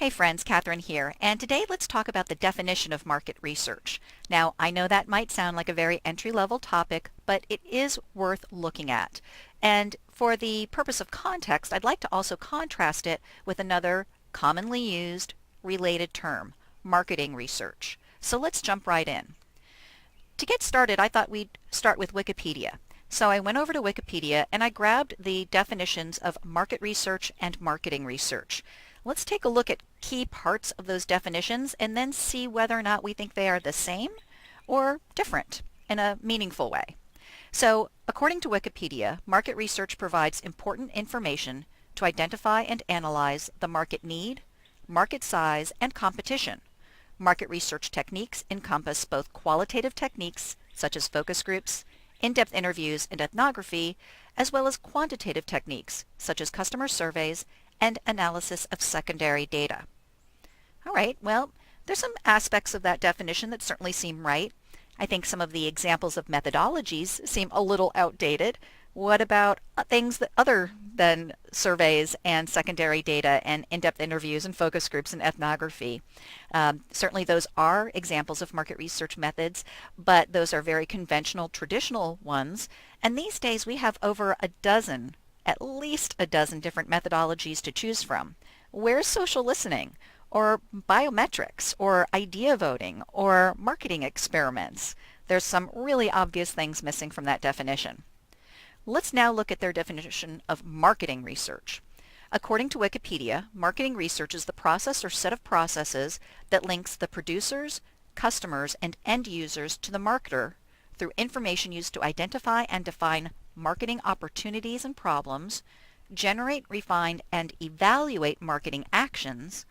Hey friends, Kathryn here, and today let's talk about the definition of market research. Now, I know that might sound like a very entry-level topic, but it is worth looking at. And for the purpose of context, I'd like to also contrast it with another commonly used related term, marketing research. So let's jump right in. To get started, I thought we'd start with Wikipedia. So I went over to Wikipedia and I grabbed the definitions of market research and marketing research. Let's take a look at key parts of those definitions and then see whether or not we think they are the same or different in a meaningful way. So, according to Wikipedia, market research provides important information to identify and analyze the market need, market size, and competition. Market research techniques encompass both qualitative techniques, such as focus groups, in-depth interviews, and ethnography, as well as quantitative techniques, such as customer surveys and analysis of secondary data. All right, well, there's some aspects of that definition that certainly seem right. I think some of the examples of methodologies seem a little outdated. What about things that other than surveys and secondary data and in-depth interviews and focus groups and ethnography? Certainly those are examples of market research methods, but those are very conventional, traditional ones. And these days we have over a dozen, at least a dozen different methodologies to choose from. Where's social listening? Or biometrics, or idea voting, or marketing experiments? There's some really obvious things missing from that definition. Let's now look at their definition of marketing research. According to Wikipedia, marketing research is the process or set of processes that links the producers, customers, and end users to the marketer through information used to identify and define marketing opportunities and problems, generate, refine, and evaluate marketing actions,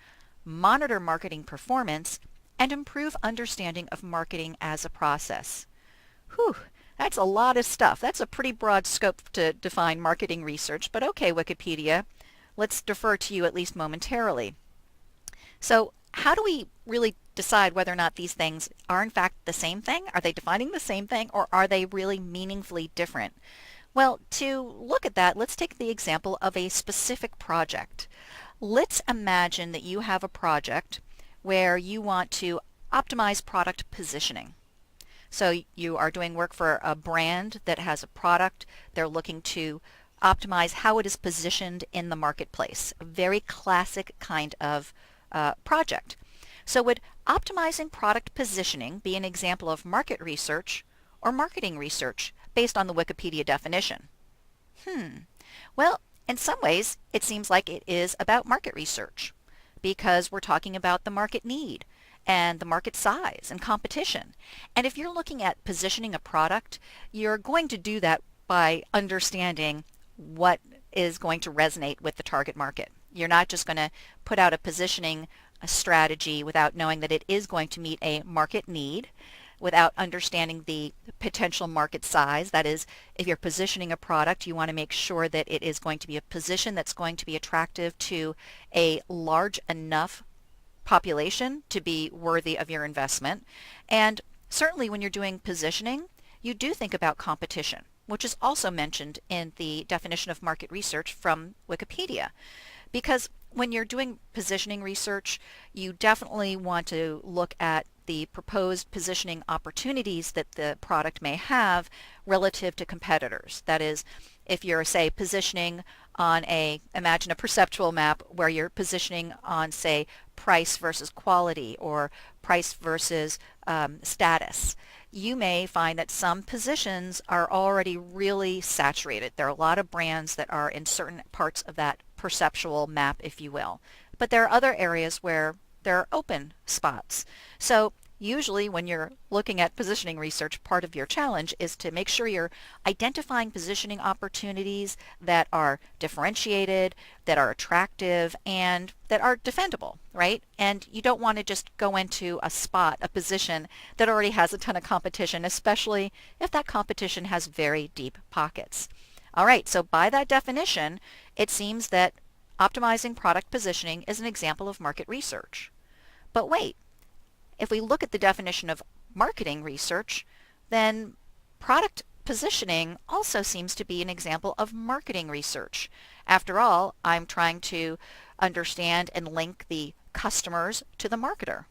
monitor marketing performance, and improve understanding of marketing as a process. Whew, that's a lot of stuff. That's a pretty broad scope to define marketing research, but okay, Wikipedia, let's defer to you at least momentarily. So how do we really decide whether or not these things are in fact the same thing? Are they defining the same thing, or are they really meaningfully different? Well, to look at that, let's take the example of a specific project. Let's imagine that you have a project where you want to optimize product positioning. So you are doing work for a brand that has a product. They're looking to optimize how it is positioned in the marketplace. A very classic kind of project. So would optimizing product positioning be an example of market research or marketing research based on the Wikipedia definition? Well, in some ways, it seems like it is about market research because we're talking about the market need and the market size and competition. And if you're looking at positioning a product, you're going to do that by understanding what is going to resonate with the target market. You're not just going to put out a positioning strategy without knowing that it is going to meet a market need, without understanding the potential market size. That is, if you're positioning a product, you want to make sure that it is going to be a position that's going to be attractive to a large enough population to be worthy of your investment. And certainly when you're doing positioning, you do think about competition, which is also mentioned in the definition of market research from Wikipedia. Because when you're doing positioning research, you definitely want to look at the proposed positioning opportunities that the product may have relative to competitors. That is, if you're, say, positioning on imagine a perceptual map where you're positioning on, say, price versus quality or price versus status. You may find that some positions are already really saturated. There are a lot of brands that are in certain parts of that perceptual map, if you will. But there are other areas where there are open spots. So usually when you're looking at positioning research, part of your challenge is to make sure you're identifying positioning opportunities that are differentiated, that are attractive, and that are defendable, right? And you don't want to just go into a spot, a position that already has a ton of competition, especially if that competition has very deep pockets. All right, so by that definition, it seems that optimizing product positioning is an example of market research. But wait, if we look at the definition of marketing research, then product positioning also seems to be an example of marketing research. After all, I'm trying to understand and link the customers to the marketer?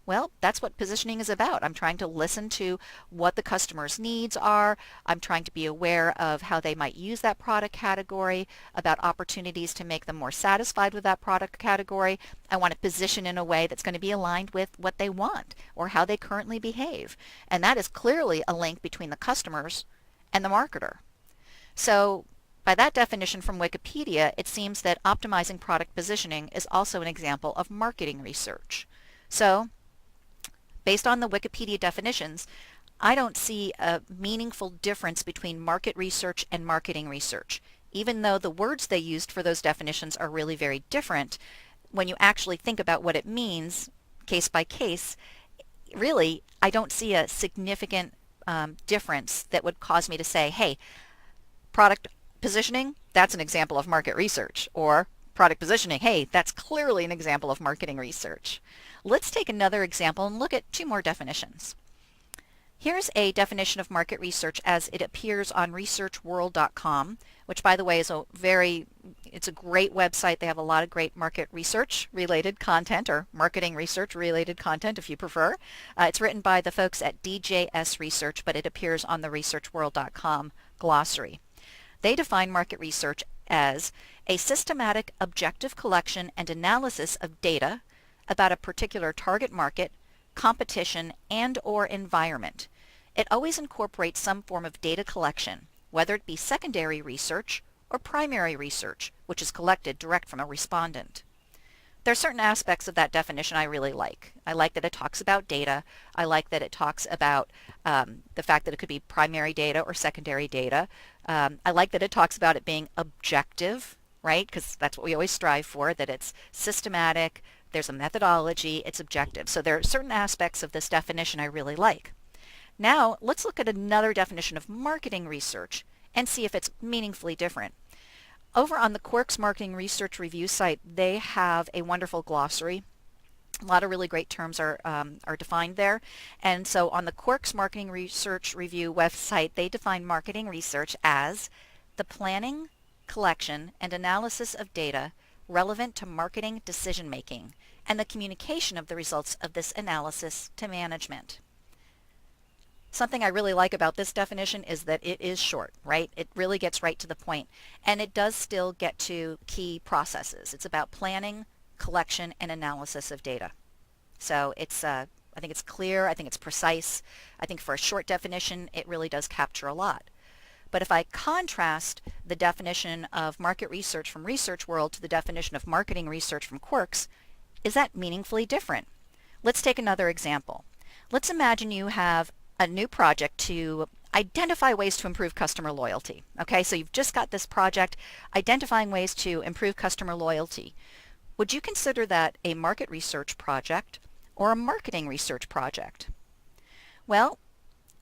Well, that's what positioning is about. I'm trying to listen to what the customer's needs are. I'm trying to be aware of how they might use that product category, about opportunities to make them more satisfied with that product category. I want to position in a way that's going to be aligned with what they want or how they currently behave. And that is clearly a link between the customers and the marketer. So by that definition from Wikipedia, it seems that optimizing product positioning is also an example of marketing research. So based on the Wikipedia definitions, I don't see a meaningful difference between market research and marketing research. Even though the words they used for those definitions are really very different, when you actually think about what it means, case by case, really, I don't see a significant difference that would cause me to say, hey, product positioning, that's an example of market research, or product positioning, hey, that's clearly an example of marketing research. Let's take another example and look at two more definitions. Here's a definition of market research as it appears on researchworld.com, which by the way is it's a great website. They have a lot of great market research related content, or marketing research related content if you prefer. It's written by the folks at DJS Research, but it appears on the researchworld.com glossary. They define market research as a systematic objective collection and analysis of data about a particular target market, competition, and/or environment. It always incorporates some form of data collection, whether it be secondary research or primary research, which is collected direct from a respondent. There are certain aspects of that definition I really like. I like that it talks about data. I like that it talks about the fact that it could be primary data or secondary data. I like that it talks about it being objective, right? Because that's what we always strive for, that it's systematic, there's a methodology, it's objective. So there are certain aspects of this definition I really like. Now let's look at another definition of marketing research and see if it's meaningfully different. Over on the Quarks Marketing Research Review site, they have a wonderful glossary. A lot of really great terms are defined there. And so on the Quarks Marketing Research Review website, they define marketing research as the planning, collection, and analysis of data relevant to marketing decision-making and the communication of the results of this analysis to management. Something I really like about this definition is that it is short, right? It really gets right to the point, and it does still get to key processes. It's about planning, collection, and analysis of data. So I think it's clear, I think it's precise. I think for a short definition, it really does capture a lot. But if I contrast the definition of market research from Research World to the definition of marketing research from Quarks, is that meaningfully different? Let's take another example. Let's imagine you have a new project to identify ways to improve customer loyalty. Okay, so you've just got this project identifying ways to improve customer loyalty. Would you consider that a market research project or a marketing research project? Well,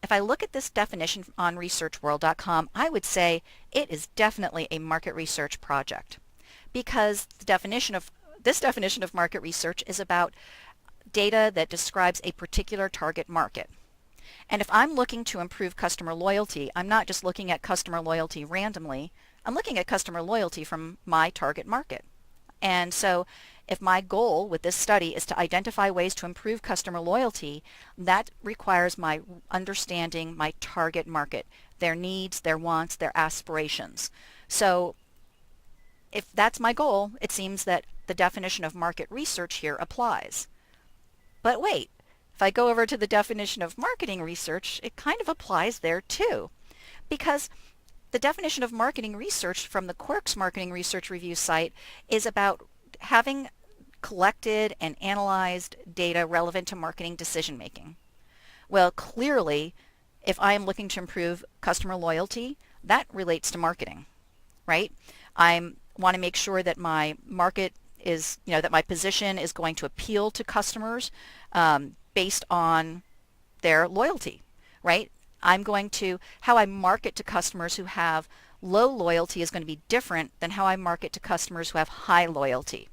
if I look at this definition on researchworld.com, I would say it is definitely a market research project, because this definition of market research is about data that describes a particular target market. And if I'm looking to improve customer loyalty, I'm not just looking at customer loyalty randomly. I'm looking at customer loyalty from my target market. And so if my goal with this study is to identify ways to improve customer loyalty, that requires my understanding my target market, their needs, their wants, their aspirations. So if that's my goal, it seems that the definition of market research here applies. But wait, if I go over to the definition of marketing research, it kind of applies there too. Because the definition of marketing research from the Quarks Marketing Research Review site is about having collected and analyzed data relevant to marketing decision making. Well, clearly, if I am looking to improve customer loyalty, that relates to marketing, right? I want to make sure that my market is, that my position is going to appeal to customers based on their loyalty, right? How I market to customers who have low loyalty is going to be different than how I market to customers who have high loyalty.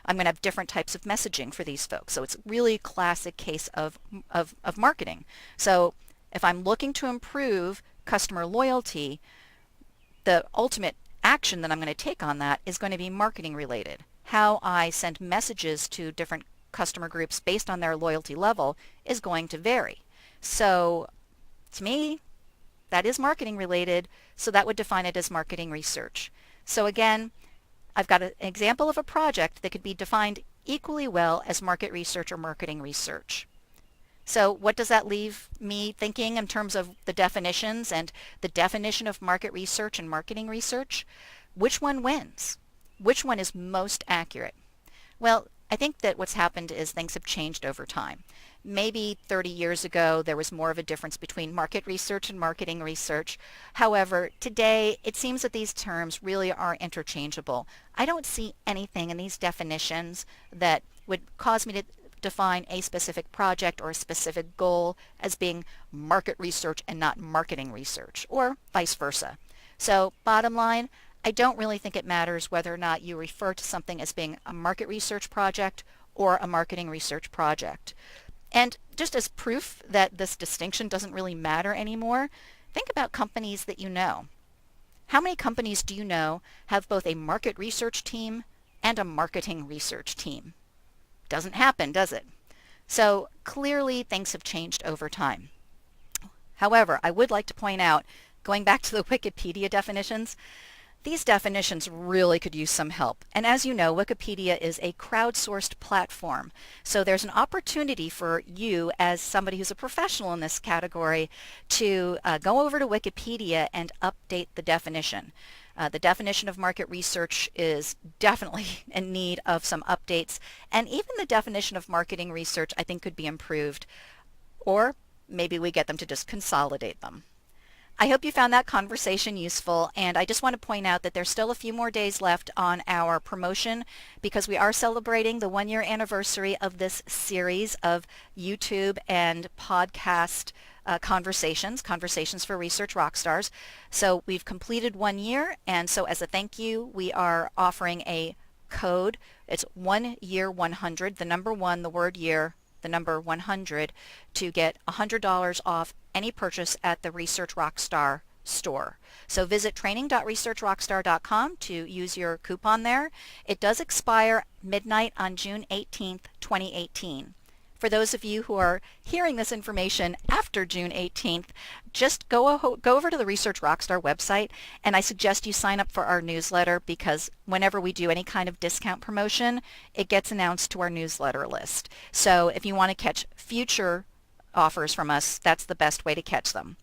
I'm going to have different types of messaging for these folks. So it's really a classic case of marketing. So if I'm looking to improve customer loyalty, the ultimate action that I'm going to take on that is going to be marketing related. how I send messages to different customer groups based on their loyalty level is going to vary. So to me, that is marketing related, so that would define it as marketing research. So again, I've got an example of a project that could be defined equally well as market research or marketing research. So what does that leave me thinking in terms of the definitions and the definition of market research and marketing research? Which one wins? Which one is most accurate? Well, I think that what's happened is things have changed over time. Maybe 30 years ago, there was more of a difference between market research and marketing research. However, today, it seems that these terms really are interchangeable. I don't see anything in these definitions that would cause me to define a specific project or a specific goal as being market research and not marketing research, or vice versa. So, bottom line, I don't really think it matters whether or not you refer to something as being a market research project or a marketing research project. And just as proof that this distinction doesn't really matter anymore, think about companies that you know. How many companies do you know have both a market research team and a marketing research team? Doesn't happen, does it? So clearly things have changed over time. However, I would like to point out, going back to the Wikipedia definitions, these definitions really could use some help. And as you know, Wikipedia is a crowdsourced platform. So there's an opportunity for you as somebody who's a professional in this category to go over to Wikipedia and update the definition. The definition of market research is definitely in need of some updates. And even the definition of marketing research, I think, could be improved. Or maybe we get them to just consolidate them. I hope you found that conversation useful, and I just want to point out that there's still a few more days left on our promotion because we are celebrating the 1-year anniversary of this series of YouTube and podcast conversations for Research Rockstars. So we've completed 1 year, and so as a thank you, we are offering a code. It's 1YEAR100, the number 1, the word year, the number 100, to get $100 off any purchase at the Research Rockstar store. So visit training.researchrockstar.com to use your coupon there. It does expire midnight on June 18th, 2018. For those of you who are hearing this information after June 18th, just go over to the Research Rockstar website, and I suggest you sign up for our newsletter because whenever we do any kind of discount promotion, it gets announced to our newsletter list. So if you want to catch future offers from us, that's the best way to catch them.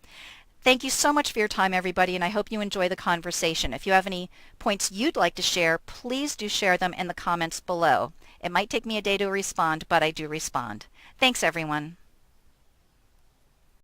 Thank you so much for your time, everybody, and I hope you enjoy the conversation. If you have any points you'd like to share, please do share them in the comments below. It might take me a day to respond, but I do respond. Thanks, everyone.